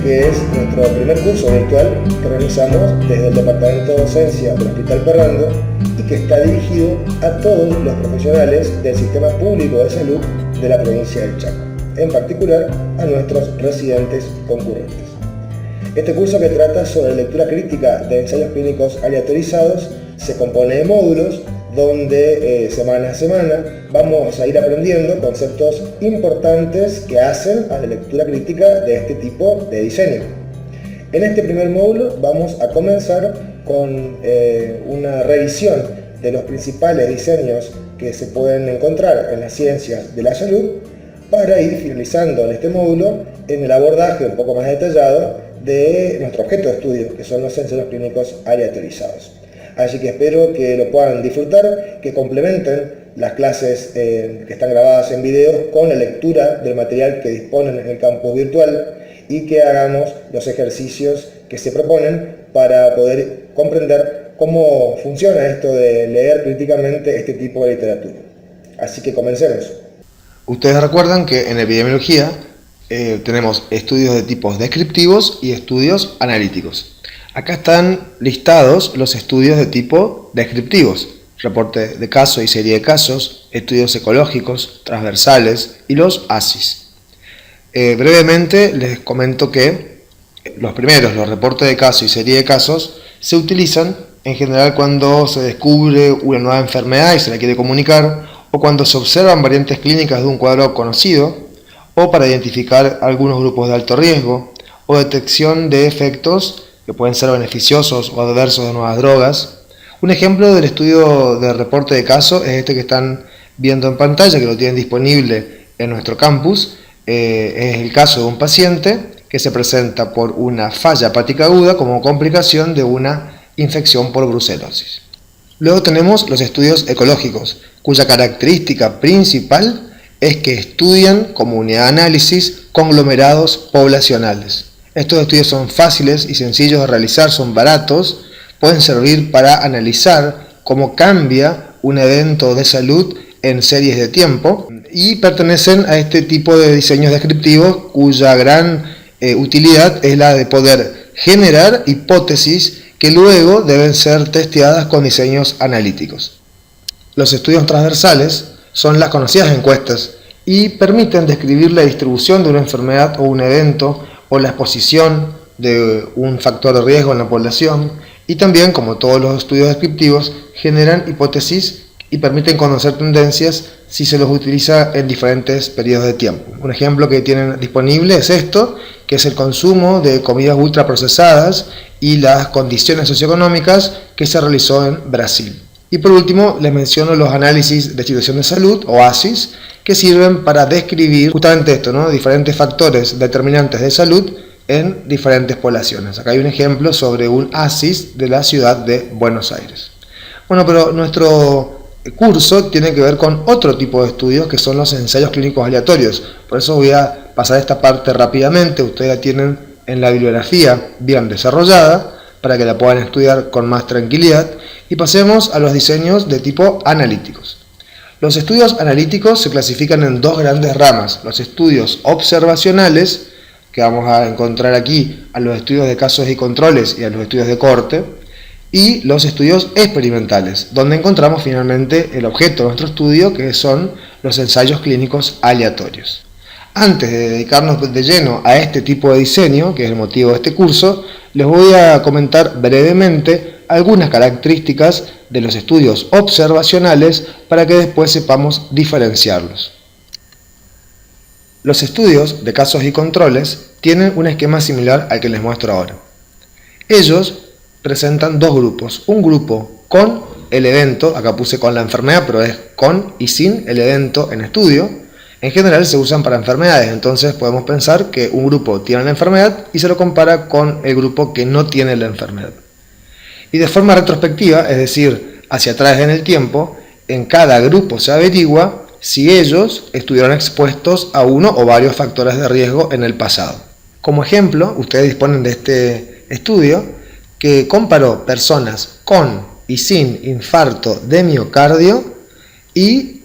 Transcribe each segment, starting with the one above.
que es nuestro primer curso virtual que realizamos desde el Departamento de Docencia del Hospital Perrando y que está dirigido a todos los profesionales del sistema público de salud de la provincia del Chaco, en particular a nuestros residentes concurrentes. Este curso, que trata sobre lectura crítica de ensayos clínicos aleatorizados, se compone de módulos donde semana a semana vamos a ir aprendiendo conceptos importantes que hacen a la lectura crítica de este tipo de diseño. En este primer módulo vamos a comenzar con una revisión de los principales diseños que se pueden encontrar en las ciencias de la salud, para ir finalizando en este módulo en el abordaje un poco más detallado de nuestro objeto de estudio, que son los ensayos clínicos aleatorizados. Así que espero que lo puedan disfrutar, que complementen las clases que están grabadas en video con la lectura del material que disponen en el campus virtual y que hagamos los ejercicios que se proponen para poder comprender cómo funciona esto de leer críticamente este tipo de literatura. Así que comencemos. Ustedes recuerdan que en epidemiología tenemos estudios de tipos descriptivos y estudios analíticos. Acá están listados los estudios de tipo descriptivos: reporte de caso y serie de casos, estudios ecológicos, transversales y los ASIS. Brevemente les comento que los primeros, los reportes de caso y serie de casos, se utilizan en general cuando se descubre una nueva enfermedad y se la quiere comunicar, o cuando se observan variantes clínicas de un cuadro conocido, o para identificar algunos grupos de alto riesgo, o detección de efectos que pueden ser beneficiosos o adversos de nuevas drogas. Un ejemplo del estudio de reporte de caso es este que están viendo en pantalla, que lo tienen disponible en nuestro campus. Es el caso de un paciente que se presenta por una falla hepática aguda como complicación de una infección por brucelosis. Luego tenemos los estudios ecológicos, cuya característica principal es que estudian como unidad de análisis conglomerados poblacionales. Estos estudios son fáciles y sencillos de realizar, son baratos, pueden servir para analizar cómo cambia un evento de salud en series de tiempo y pertenecen a este tipo de diseños descriptivos cuya gran utilidad es la de poder generar hipótesis que luego deben ser testeadas con diseños analíticos. Los estudios transversales son las conocidas encuestas y permiten describir la distribución de una enfermedad o un evento o la exposición de un factor de riesgo en la población, y también, como todos los estudios descriptivos, generan hipótesis y permiten conocer tendencias si se los utiliza en diferentes periodos de tiempo. Un ejemplo que tienen disponible es esto, que es el consumo de comidas ultraprocesadas y las condiciones socioeconómicas que se realizó en Brasil. Y por último, les menciono los análisis de situación de salud, o ASIS, que sirven para describir justamente esto, ¿no? Diferentes factores determinantes de salud en diferentes poblaciones. Acá hay un ejemplo sobre un ASIS de la ciudad de Buenos Aires. Bueno, pero nuestro curso tiene que ver con otro tipo de estudios, que son los ensayos clínicos aleatorios. Por eso voy a pasar esta parte rápidamente. Ustedes la tienen en la bibliografía bien desarrollada para que la puedan estudiar con más tranquilidad, y pasemos a los diseños de tipo analíticos. Los estudios analíticos se clasifican en dos grandes ramas: los estudios observacionales, que vamos a encontrar aquí a los estudios de casos y controles y a los estudios de corte, y los estudios experimentales, donde encontramos finalmente el objeto de nuestro estudio, que son los ensayos clínicos aleatorios. Antes de dedicarnos de lleno a este tipo de diseño, que es el motivo de este curso, les voy a comentar brevemente algunas características de los estudios observacionales para que después sepamos diferenciarlos. Los estudios de casos y controles tienen un esquema similar al que les muestro ahora. Ellos presentan dos grupos: un grupo con el evento, acá puse con la enfermedad, pero es con y sin el evento en estudio. En general se usan para enfermedades, entonces podemos pensar que un grupo tiene la enfermedad y se lo compara con el grupo que no tiene la enfermedad. Y de forma retrospectiva, es decir, hacia atrás en el tiempo, en cada grupo se averigua si ellos estuvieron expuestos a uno o varios factores de riesgo en el pasado. Como ejemplo, ustedes disponen de este estudio que comparó personas con y sin infarto de miocardio y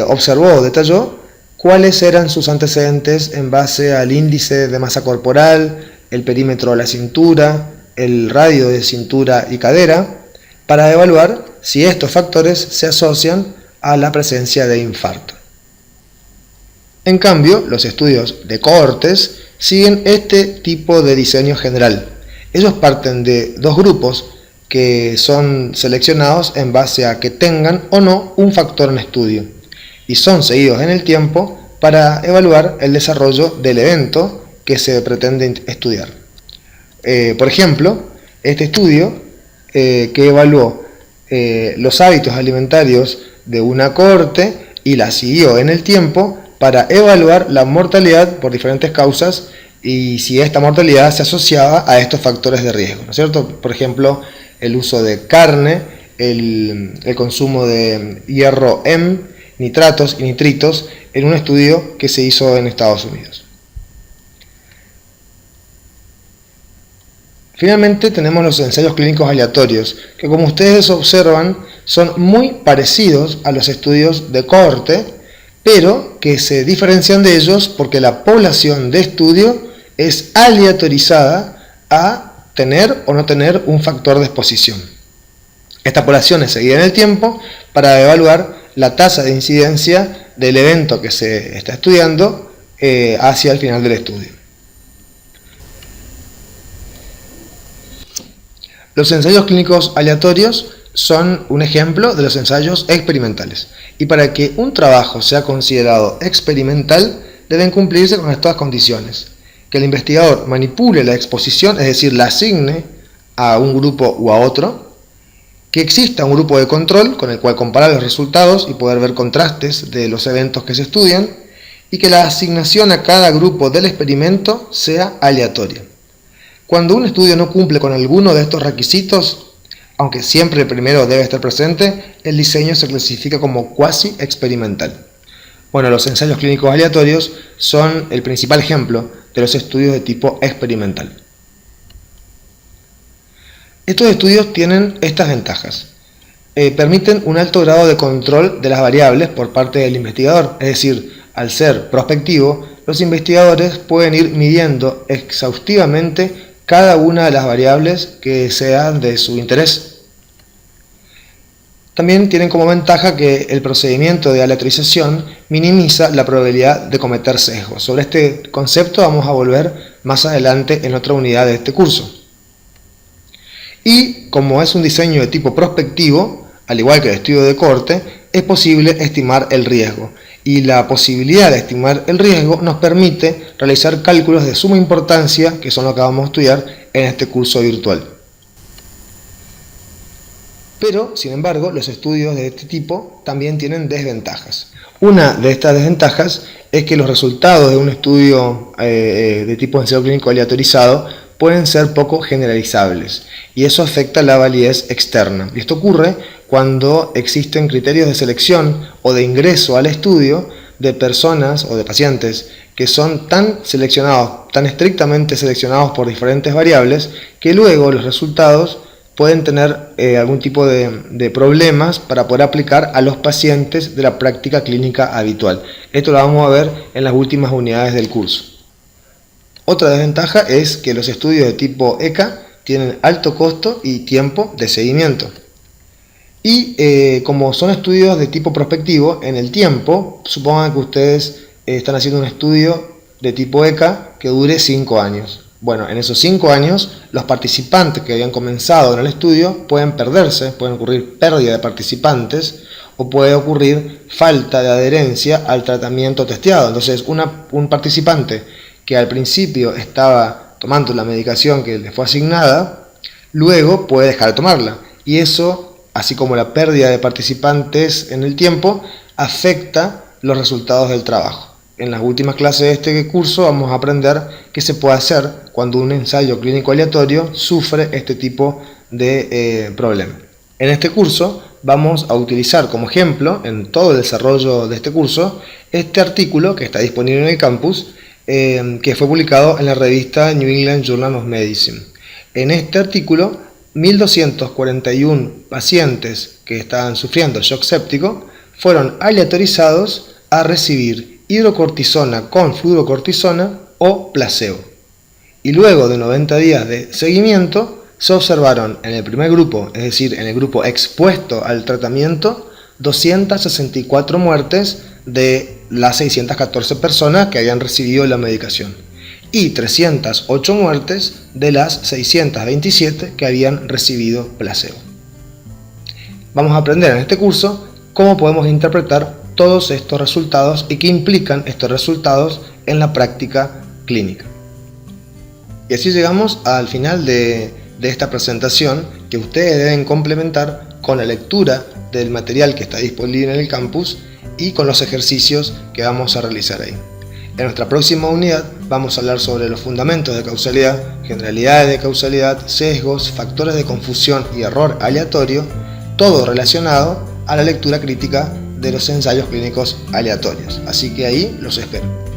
observó, detalló cuáles eran sus antecedentes en base al índice de masa corporal, el perímetro de la cintura, el radio de cintura y cadera, para evaluar si estos factores se asocian a la presencia de infarto. En cambio, los estudios de cohortes siguen este tipo de diseño general. Ellos parten de dos grupos que son seleccionados en base a que tengan o no un factor en estudio y son seguidos en el tiempo para evaluar el desarrollo del evento que se pretende estudiar. Por ejemplo, este estudio que evaluó los hábitos alimentarios de una cohorte y la siguió en el tiempo para evaluar la mortalidad por diferentes causas y si esta mortalidad se asociaba a estos factores de riesgo, ¿no es cierto? Por ejemplo, el uso de carne, el consumo de hierro M, nitratos y nitritos en un estudio que se hizo en Estados Unidos. Finalmente tenemos los ensayos clínicos aleatorios, que como ustedes observan son muy parecidos a los estudios de cohorte, pero que se diferencian de ellos porque la población de estudio es aleatorizada a tener o no tener un factor de exposición. Esta población es seguida en el tiempo para evaluar la tasa de incidencia del evento que se está estudiando hacia el final del estudio. Los ensayos clínicos aleatorios son un ejemplo de los ensayos experimentales. Y para que un trabajo sea considerado experimental, deben cumplirse con estas condiciones. Que el investigador manipule la exposición, es decir, la asigne a un grupo u a otro. Que exista un grupo de control con el cual comparar los resultados y poder ver contrastes de los eventos que se estudian. Y que la asignación a cada grupo del experimento sea aleatoria. Cuando un estudio no cumple con alguno de estos requisitos, aunque siempre el primero debe estar presente, el diseño se clasifica como cuasi experimental. Bueno, los ensayos clínicos aleatorios son el principal ejemplo de los estudios de tipo experimental. Estos estudios tienen estas ventajas. Permiten un alto grado de control de las variables por parte del investigador, es decir, al ser prospectivo, los investigadores pueden ir midiendo exhaustivamente cada una de las variables que sean de su interés. También tienen como ventaja que el procedimiento de aleatorización minimiza la probabilidad de cometer sesgos. Sobre este concepto vamos a volver más adelante en otra unidad de este curso. Y como es un diseño de tipo prospectivo, al igual que el estudio de cohorte, es posible estimar el riesgo. Y la posibilidad de estimar el riesgo nos permite realizar cálculos de suma importancia, que son lo que vamos a estudiar en este curso virtual. Pero, sin embargo, los estudios de este tipo también tienen desventajas. Una de estas desventajas es que los resultados de un estudio de tipo ensayo clínico aleatorizado pueden ser poco generalizables y eso afecta la validez externa. Y esto ocurre cuando existen criterios de selección o de ingreso al estudio de personas o de pacientes que son tan seleccionados, tan estrictamente seleccionados por diferentes variables, que luego los resultados pueden tener algún tipo de problemas para poder aplicar a los pacientes de la práctica clínica habitual. Esto lo vamos a ver en las últimas unidades del curso. Otra desventaja es que los estudios de tipo ECA tienen alto costo y tiempo de seguimiento. Y como son estudios de tipo prospectivo, en el tiempo, supongan que ustedes están haciendo un estudio de tipo ECA que dure 5 años. Bueno, en esos 5 años, los participantes que habían comenzado en el estudio pueden perderse, pueden ocurrir pérdida de participantes o puede ocurrir falta de adherencia al tratamiento testeado. Entonces, un participante que al principio estaba tomando la medicación que le fue asignada, luego puede dejar de tomarla. Y eso, así como la pérdida de participantes en el tiempo, afecta los resultados del trabajo. En las últimas clases de este curso vamos a aprender qué se puede hacer cuando un ensayo clínico aleatorio sufre este tipo de problema. En este curso vamos a utilizar como ejemplo, en todo el desarrollo de este curso, este artículo que está disponible en el campus, que fue publicado en la revista New England Journal of Medicine. En este artículo, 1.241 pacientes que estaban sufriendo shock séptico fueron aleatorizados a recibir hidrocortisona con fluorocortisona o placebo. y luego de 90 días de seguimiento se observaron en el primer grupo, es decir, en el grupo expuesto al tratamiento, 264 muertes de las 614 personas que habían recibido la medicación y 308 muertes de las 627 que habían recibido placebo. Vamos a aprender en este curso cómo podemos interpretar todos estos resultados y qué implican estos resultados en la práctica clínica. Y así llegamos al final de esta presentación, que ustedes deben complementar con la lectura del material que está disponible en el campus y con los ejercicios que vamos a realizar ahí. En nuestra próxima unidad vamos a hablar sobre los fundamentos de causalidad, generalidades de causalidad, sesgos, factores de confusión y error aleatorio, todo relacionado a la lectura crítica de los ensayos clínicos aleatorios. Así que ahí los espero.